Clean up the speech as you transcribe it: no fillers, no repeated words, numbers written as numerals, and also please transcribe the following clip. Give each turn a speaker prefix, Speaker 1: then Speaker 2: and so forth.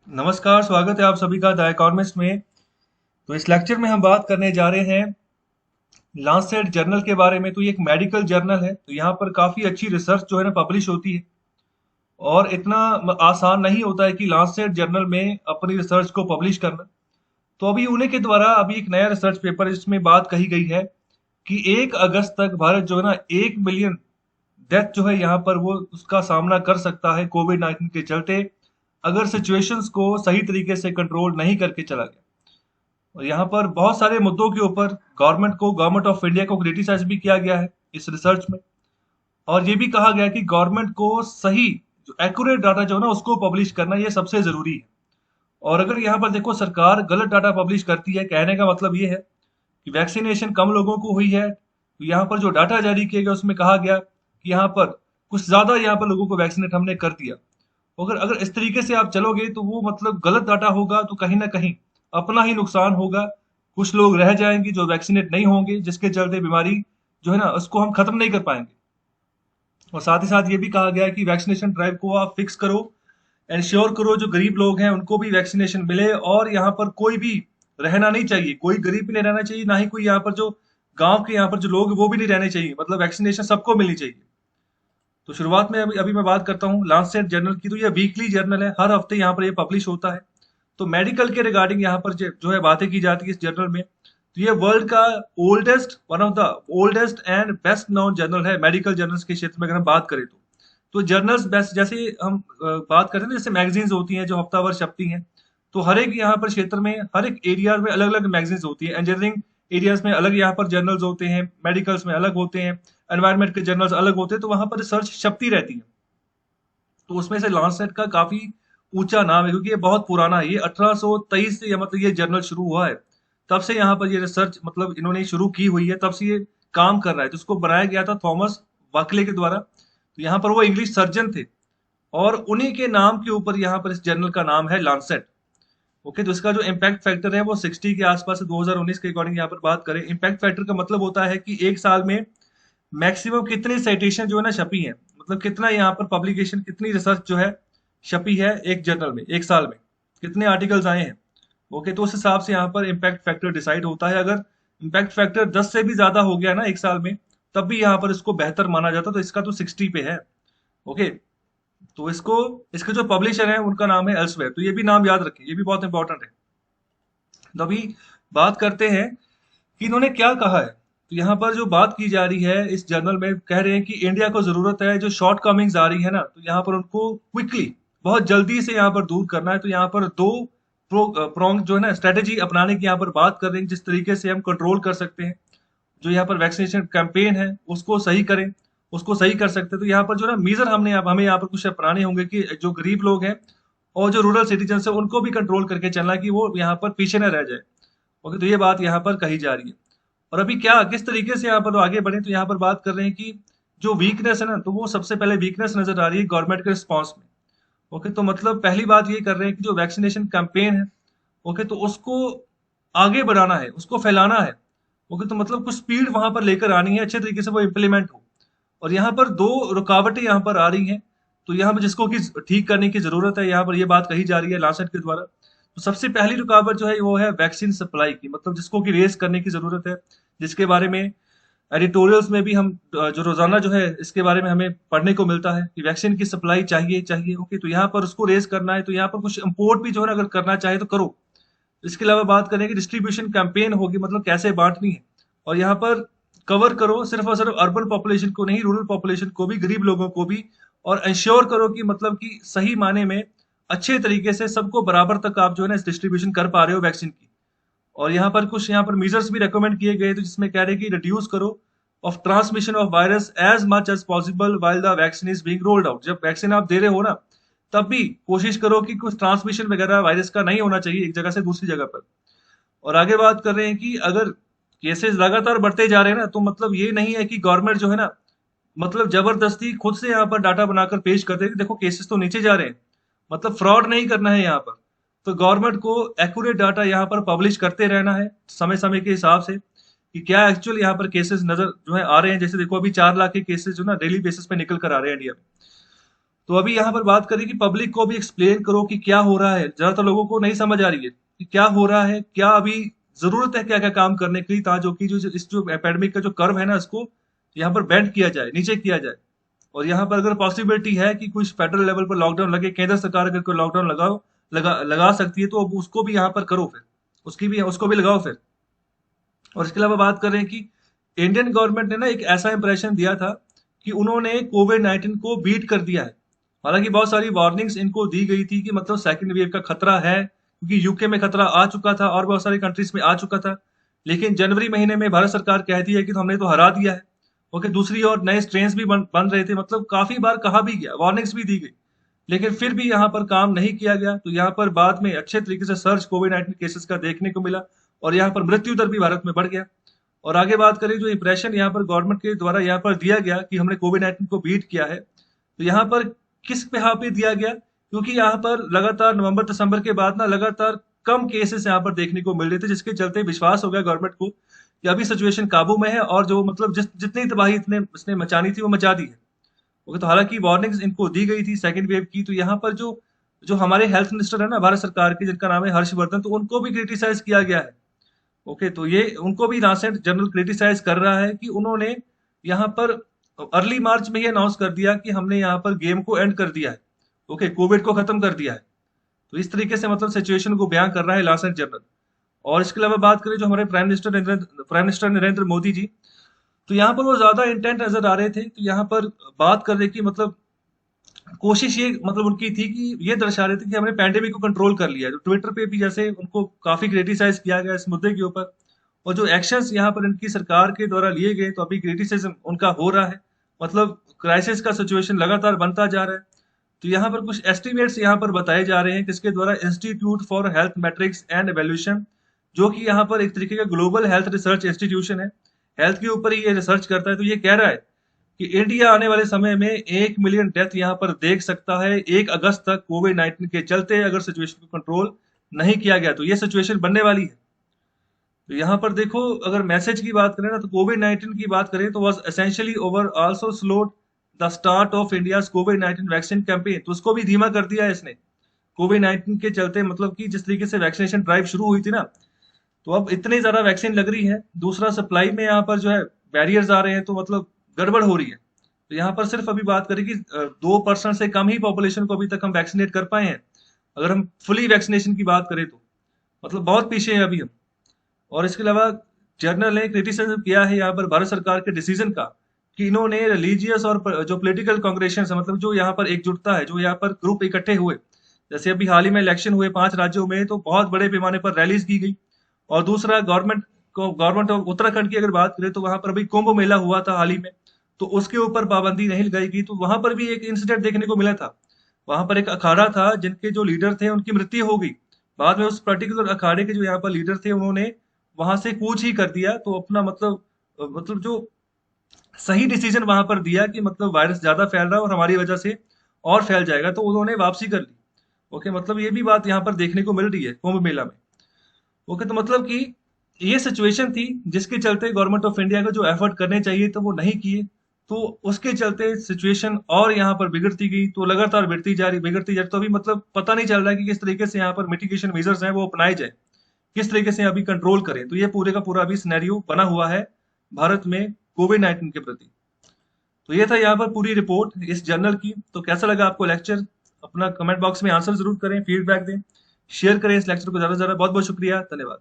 Speaker 1: नमस्कार, स्वागत है आप सभी का द इकोनॉमिस्ट में। तो इस लेक्चर में हम बात करने जा रहे हैं लांसेट जर्नल के बारे में। तो ये एक मेडिकल जर्नल है, तो यहाँ पर काफी अच्छी रिसर्च जो है ना पब्लिश होती है। और इतना आसान नहीं होता है कि लांसेट जर्नल में अपनी रिसर्च को पब्लिश करना। तो अभी उन्हीं के द्वारा अभी एक नया रिसर्च पेपर जिसमें बात कही गई है कि 1 अगस्त तक भारत जो है ना 1 मिलियन डेथ जो है यहाँ पर वो उसका सामना कर सकता है कोविड 19 के चलते, अगर सिचुएशंस को सही तरीके से कंट्रोल नहीं करके चला गया। और यहाँ पर बहुत सारे मुद्दों के ऊपर गवर्नमेंट ऑफ इंडिया को क्रिटिसाइज भी किया गया है इस रिसर्च में। और ये भी कहा गया है कि गवर्नमेंट को सही जो एक्यूरेट डाटा जो है ना उसको पब्लिश करना ये सबसे जरूरी है। और अगर यहाँ पर देखो सरकार गलत डाटा पब्लिश करती है, कहने का मतलब ये है कि वैक्सीनेशन कम लोगों को हुई है, तो यहाँ पर जो डाटा जारी किया गया उसमें कहा गया कि यहाँ पर कुछ ज्यादा यहाँ पर लोगों को वैक्सीनेट हमने कर दिया। अगर अगर इस तरीके से आप चलोगे तो वो मतलब गलत डाटा होगा, तो कहीं ना कहीं अपना ही नुकसान होगा। कुछ लोग रह जाएंगे जो वैक्सीनेट नहीं होंगे, जिसके चलते बीमारी जो है ना उसको हम खत्म नहीं कर पाएंगे। और साथ ही साथ ये भी कहा गया है कि वैक्सीनेशन ड्राइव को आप फिक्स करो, इंश्योर करो जो गरीब लोग हैं उनको भी वैक्सीनेशन मिले। और यहाँ पर कोई भी रहना नहीं चाहिए, कोई गरीब भी नहीं रहना चाहिए, ना ही कोई यहाँ पर जो गांव के यहाँ पर जो लोग हैं, वो भी नहीं रहने चाहिए। मतलब वैक्सीनेशन सबको मिलनी चाहिए। तो शुरुआत में अभी अभी मैं बात करता हूँ लांसेट जर्नल की। तो ये वीकली जर्नल है, हर हफ्ते यहाँ पर ये पब्लिश होता है। तो मेडिकल के रिगार्डिंग यहाँ पर जो है बातें की जाती है इस जर्नल में। तो ये वर्ल्ड का oldest one of the oldest and best known journal है मेडिकल जर्नल्स के क्षेत्र में, अगर हम बात करें तो जर्नल्स बेस्ट जैसे हम बात करते हैं ना, जैसे मैगजीन्स होती हैं जो हफ्तावार छपती हैं। तो हर एक यहाँ पर क्षेत्र में हर एक एरिया में अलग अलग मैगजीन्स होती है। इंजीनियरिंग एरियाज में अलग यहाँ पर जर्नल्स होते हैं, मेडिकल्स में अलग होते हैं, एनवायरमेंट के जर्नल्स अलग होते हैं। तो वहां पर रिसर्च छपती रहती है। तो उसमें से लॉन्सेट का काफी ऊंचा नाम है, क्योंकि ये बहुत पुराना है। ये 1823 से मतलब ये जर्नल शुरू हुआ है, तब से यहाँ पर ये रिसर्च मतलब इन्होंने शुरू की हुई है, तब से ये काम कर रहा है। तो इसको बनाया गया था थॉमस वाकले के द्वारा। तो यहाँ पर वो इंग्लिश सर्जन थे, और उन्हीं के नाम के ऊपर यहाँ पर इस जर्नल का नाम है लॉन्सेट। ओके, तो इसका जो इम्पैक्ट फैक्टर है वो 60 के आसपास है। 2019 के अकॉर्डिंग यहाँ पर बात करें, इम्पैक्ट फैक्टर का मतलब होता है कि एक साल में मैक्सिमम कितनी साइटेशन जो है ना छपी है, मतलब कितना यहाँ पर पब्लिकेशन, कितनी रिसर्च जो है छपी है एक जर्नल में एक साल में, कितने आर्टिकल्स आए हैं। ओके, तो उस हिसाब से यहाँ पर इम्पैक्ट फैक्टर डिसाइड होता है। अगर इम्पैक्ट फैक्टर 10 से भी ज्यादा हो गया ना एक साल में, तब भी यहाँ पर इसको बेहतर माना जाता। तो इसका तो 60 पे है। ओके, तो इसको इसके जो पब्लिशर है उनका नाम है एल्सवेयर। तो ये भी नाम याद रखें, ये भी बहुत इंपॉर्टेंट है। तो अभी बात करते हैं कि इन्होंने क्या कहा है। तो यहाँ पर जो बात की जा रही है इस जर्नल में, कह रहे हैं कि इंडिया को जरूरत है जो शॉर्ट कमिंग्स आ रही है ना, तो यहाँ पर उनको क्विकली बहुत जल्दी से यहाँ पर दूर करना है। तो यहाँ पर दो प्रोंग जो है ना स्ट्रेटेजी अपनाने की यहाँ पर बात कर रहे हैं, जिस तरीके से हम कंट्रोल कर सकते हैं। जो यहाँ पर वैक्सीनेशन कैंपेन है उसको सही करें, उसको सही कर सकते हैं। तो यहाँ पर जो ना मीजर हमें यहाँ पर कुछ अपनाने होंगे कि जो गरीब लोग हैं और जो रूरल सिटीजन है उनको भी कंट्रोल करके चलना, कि वो यहाँ पर पीछे न रह जाए। ओके, तो ये बात यहाँ पर कही जा रही है। और अभी क्या किस तरीके से यहाँ पर आगे बढ़े, तो यहाँ पर बात कर रहे हैं कि जो वीकनेस है ना, तो वो सबसे पहले वीकनेस नजर आ रही है गवर्नमेंट के रिस्पॉन्स में। ओके, तो मतलब पहली बात ये कर रहे हैं कि जो वैक्सीनेशन कैंपेन है, ओके, तो उसको आगे बढ़ाना है, उसको फैलाना है। ओके, तो मतलब कुछ स्पीड वहां पर लेकर आनी है, अच्छे तरीके से वो इम्प्लीमेंट हो। और यहाँ पर दो रुकावटें यहाँ पर आ रही हैं, तो यहाँ पर जिसको कि ठीक करने की जरूरत है, यहाँ पर ये बात कही जा रही है लांसेट के द्वारा। तो सबसे पहली रुकावट जो है वो है वैक्सीन सप्लाई की, मतलब जिसको कि रेस करने की जरूरत है, जिसके बारे में एडिटोरियल्स में भी हम जो रोजाना जो है इसके बारे में हमें पढ़ने को मिलता है कि वैक्सीन की सप्लाई चाहिए चाहिए। ओके, तो यहाँ पर उसको रेस करना है। तो यहाँ पर कुछ इंपोर्ट भी जो है ना अगर करना चाहे तो करो। इसके अलावा बात करें कि डिस्ट्रीब्यूशन कैंपेन होगी, मतलब कैसे बांटनी है। और यहाँ पर कवर करो सिर्फ और सिर्फ अर्बन पॉपुलेशन को नहीं, रूरल पॉपुलेशन को भी, गरीब लोगों को भी। और इंश्योर करो कि मतलब कि सही माने में अच्छे तरीके से सबको बराबर तक आप जो है ना डिस्ट्रीब्यूशन कर पा रहे हो वैक्सीन की। और यहाँ पर कुछ यहाँ पर मेजर्स भी रेकमेंड किए गए, तो जिसमें कह रहे हैं कि रिड्यूस करो of transmission of virus as much as possible while the vaccine is being rolled out. जब वैक्सीन आप दे रहे हो ना, तब भी कोशिश करो कि कुछ ट्रांसमिशन वगैरह वायरस का नहीं होना चाहिए एक जगह से दूसरी जगह पर। और आगे बात कर रहे हैं कि अगर केसेस लगातार बढ़ते जा रहे हैं ना, तो मतलब ये नहीं है कि गवर्नमेंट जो है ना मतलब जबरदस्ती खुद से यहाँ पर डाटा बनाकर पेश करते हैं कि देखो केसेस तो नीचे जा रहे हैं। मतलब फ्रॉड नहीं करना है यहाँ पर। तो गवर्नमेंट को एक्यूरेट डाटा यहाँ पर पब्लिश करते रहना है समय समय के हिसाब से, कि क्या एक्चुअल यहाँ पर केसेस नजर जो है आ रहे हैं। जैसे देखो अभी 4 लाख के केसेस जो ना डेली बेसिस पे निकल कर आ रहे हैं इंडिया में। तो अभी यहाँ पर बात करें कि पब्लिक को भी एक्सप्लेन करो कि क्या हो रहा है। ज्यादातर लोगों को नहीं समझ आ रही है कि क्या हो रहा है, क्या अभी जरूरत है क्या क्या काम करने की, ताकि जो इस जो एपेडमिक का जो कर्व है ना, इसको यहाँ पर बेंड किया जाए, नीचे किया जाए। और यहाँ पर अगर पॉसिबिलिटी है कि कुछ फेडरल लेवल पर लॉकडाउन लगे, केंद्र सरकार अगर कोई लॉकडाउन लगा सकती है, तो अब उसको भी यहाँ पर करो, फिर उसको भी लगाओ फिर। और इसके अलावा बात कर रहे हैं कि इंडियन गवर्नमेंट ने ना एक ऐसा इंप्रेशन दिया था कि उन्होंने कोविड-19 को बीट कर दिया है। हालांकि बहुत सारी वार्निंग्स इनको दी गई थी कि मतलब सेकंड वेव का खतरा है, क्योंकि यूके में खतरा आ चुका था और बहुत सारी कंट्रीज में आ चुका था। लेकिन जनवरी महीने में भारत सरकार कहती है कि तो हमने तो हरा दिया है। ओके, दूसरी ओर नए स्ट्रेन भी बन रहे थे, मतलब काफी बार कहा भी गया, वार्निंग्स भी दी गई, लेकिन फिर भी यहाँ पर काम नहीं किया गया। तो यहाँ पर बाद में अच्छे तरीके से सर्च कोविड-19 केसेस का देखने को मिला, और यहाँ पर मृत्यु दर भी भारत में बढ़ गया। और आगे बात करें, जो इंप्रेशन यहाँ पर गवर्नमेंट के द्वारा यहाँ पर दिया गया कि हमने कोविड-19 को बीट किया है, तो यहाँ पर किस पे हाँ पे दिया गया, क्योंकि यहाँ पर लगातार नवंबर दिसंबर के बाद ना लगातार कम केसेस यहाँ पर देखने को मिल रहे थे, जिसके चलते विश्वास हो गया गवर्नमेंट को कि अभी सिचुएशन काबू में है, और जो मतलब जितनी तबाही इतने इसने मचानी थी वो मचा दी है। ओके, तो हालांकि वार्निंग्स इनको दी गई थी सेकंड वेव की। तो यहाँ पर जो जो हमारे हेल्थ मिनिस्टर है ना भारत सरकार के, जिनका नाम है हर्षवर्धन, तो उनको भी क्रिटिसाइज किया गया है। ओके, तो ये उनको भी लांसेट जर्नल क्रिटिसाइज कर रहा है कि उन्होंने यहाँ पर अर्ली मार्च में ही अनाउंस कर दिया कि हमने यहाँ पर गेम को एंड कर दिया है। ओके, कोविड को खत्म कर दिया है। तो इस तरीके से मतलब सिचुएशन को बयां कर रहा है लांसेट जर्नल। और इसके अलावा बात करें जो हमारे प्राइम मिनिस्टर नरेंद्र मोदी जी, तो यहाँ पर वो ज्यादा इंटेंट नजर आ रहे थे। तो यहाँ पर बात कर रहे कि मतलब कोशिश ये मतलब उनकी थी कि ये दर्शा रहे थे कि हमने पैंडेमिक को कंट्रोल कर लिया है। तो ट्विटर पे भी जैसे उनको काफी क्रिटिसाइज किया गया इस मुद्दे के ऊपर, और जो एक्शंस यहाँ पर इनकी सरकार के द्वारा लिए गए, तो अभी क्रिटिसिज्म उनका हो रहा है। मतलब क्राइसिस का सिचुएशन लगातार बनता जा रहा है। तो यहाँ पर कुछ एस्टिमेट्स यहाँ पर बताए जा रहे हैं, किसके द्वारा, institute for health matrix and evaluation, जो कि यहाँ पर एक तरीके का ग्लोबल हेल्थ रिसर्च इंस्टीट्यूशन है, हेल्थ के ऊपर ही ये रिसर्च करता है। तो ये कह रहा है कि इंडिया आने वाले समय में 1 मिलियन डेथ यहाँ पर देख सकता है 1 अगस्त तक, कोविड-19 के चलते, अगर सिचुएशन को कंट्रोल नहीं किया गया। तो ये सिचुएशन बनने वाली है। तो यहाँ पर देखो, अगर मैसेज की बात करें ना, तो कोविड-19 की बात करें तो was essentially over also slowed the start of India's covid vaccine campaign. तो उसको भी धीमा कर दिया है इसने कोविड-19 के चलते। मतलब कि जिस तरीके से वैक्सीनेशन ड्राइव शुरू हुई थी ना, तो अब इतनी ज्यादा वैक्सीन लग रही है, दूसरा सप्लाई में यहाँ पर जो है बैरियर्स आ रहे हैं, तो मतलब गड़बड़ हो रही है। तो यहाँ पर सिर्फ अभी बात करें कि 2% से कम ही पॉपुलेशन को अभी तक हम वैक्सीनेट कर पाए हैं। अगर हम फुली वैक्सीनेशन की बात करें तो मतलब बहुत पीछे है अभी हम। और इसके अलावा जर्नल ने क्रिटिसिज्म किया है यहाँ पर भारत सरकार के डिसीजन का, कि इन्होंने रिलीजियस और जो पॉलिटिकल कांग्रेशन है, मतलब जो यहाँ पर एकजुटता है, जो यहाँ पर ग्रुप इकट्ठे हुए, जैसे अभी हाल ही में इलेक्शन हुए 5 राज्यों में, तो बहुत बड़े पैमाने पर रैलीज की गई। और दूसरा, गवर्नमेंट ऑफ उत्तराखंड की अगर बात करें, तो वहां पर अभी कुंभ मेला हुआ था हाल ही में, तो उसके ऊपर पाबंदी नहीं लगाई गई। तो वहां पर भी एक इंसिडेंट देखने को मिला था। वहां पर एक अखाड़ा था जिनके जो लीडर थे उनकी मृत्यु हो गई। बाद में उस पर्टिकुलर अखाड़े के जो यहाँ पर लीडर थे, उन्होंने वहां से कूच ही कर दिया। तो अपना मतलब जो सही डिसीजन वहां पर दिया कि मतलब वायरस ज्यादा फैल रहा है और हमारी वजह से और फैल जाएगा, तो उन्होंने वापसी कर ली। ओके, मतलब ये भी बात यहाँ पर देखने को मिल रही है कुंभ मेला में। ओके, तो मतलब कि ये सिचुएशन थी जिसके चलते गवर्नमेंट ऑफ इंडिया को जो एफर्ट करने चाहिए तो वो नहीं किए। तो उसके चलते सिचुएशन और यहाँ पर बिगड़ती गई, तो लगातार बिगड़ती जा रही। तो अभी मतलब पता नहीं चल रहा है कि किस तरीके से यहाँ पर मिटिगेशन मेजर्स हैं वो अपनाए जाए, किस तरीके से अभी कंट्रोल करें। तो ये पूरे का पूरा अभी सिनेरियो बना हुआ है भारत में कोविड-19 के प्रति। तो ये था यहाँ पर पूरी रिपोर्ट इस जर्नल की। तो कैसा लगा आपको लेक्चर? अपना कमेंट बॉक्स में आंसर जरूर करें, फीडबैक दें, शेयर करें इस लेक्चर को ज्यादा से ज्यादा। बहुत बहुत शुक्रिया, धन्यवाद।